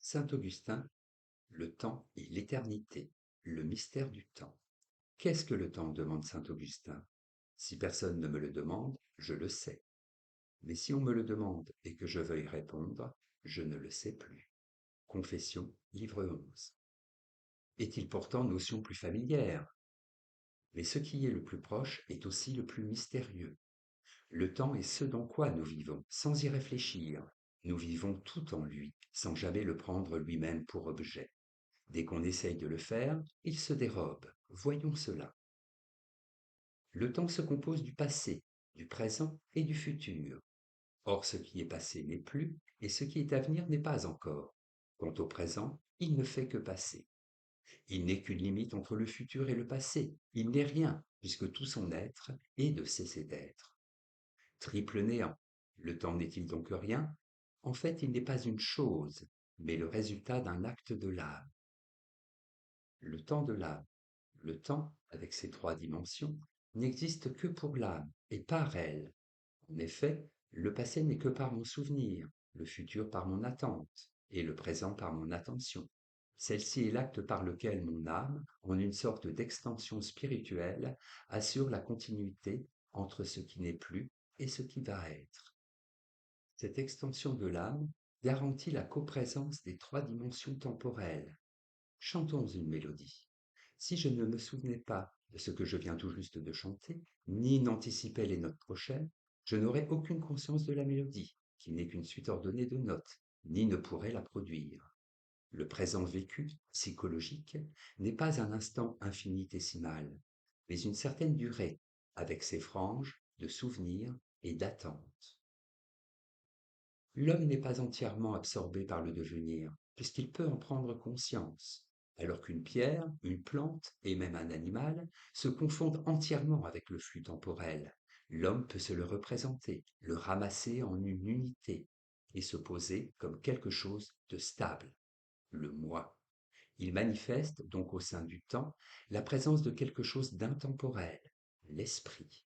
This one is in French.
Saint Augustin, le temps et l'éternité, le mystère du temps. Qu'est-ce que le temps demande Saint Augustin? Si personne ne me le demande, je le sais. Mais si on me le demande et que je veuille répondre, je ne le sais plus. Confession, livre 11. Est-il pourtant notion plus familière? Mais ce qui est le plus proche est aussi le plus mystérieux. Le temps est ce dans quoi nous vivons, sans y réfléchir. Nous vivons tout en lui, sans jamais le prendre lui-même pour objet. Dès qu'on essaye de le faire, il se dérobe. Voyons cela. Le temps se compose du passé, du présent et du futur. Or, ce qui est passé n'est plus, et ce qui est à venir n'est pas encore. Quant au présent, il ne fait que passer. Il n'est qu'une limite entre le futur et le passé. Il n'est rien, puisque tout son être est de cesser d'être. Triple néant. Le temps n'est-il donc rien? En fait, il n'est pas une chose, mais le résultat d'un acte de l'âme. Le temps de l'âme. Le temps, avec ses trois dimensions, n'existe que pour l'âme et par elle. En effet, le passé n'est que par mon souvenir, le futur par mon attente, et le présent par mon attention. Celle-ci est l'acte par lequel mon âme, en une sorte d'extension spirituelle, assure la continuité entre ce qui n'est plus et ce qui va être. Cette extension de l'âme garantit la coprésence des trois dimensions temporelles. Chantons une mélodie. Si je ne me souvenais pas de ce que je viens tout juste de chanter, ni n'anticipais les notes prochaines, je n'aurais aucune conscience de la mélodie, qui n'est qu'une suite ordonnée de notes, ni ne pourrais la produire. Le présent vécu, psychologique, n'est pas un instant infinitésimal, mais une certaine durée, avec ses franges de souvenirs et d'attente. L'homme n'est pas entièrement absorbé par le devenir, puisqu'il peut en prendre conscience, alors qu'une pierre, une plante et même un animal se confondent entièrement avec le flux temporel. L'homme peut se le représenter, le ramasser en une unité et se poser comme quelque chose de stable, le moi. Il manifeste donc au sein du temps la présence de quelque chose d'intemporel, l'esprit.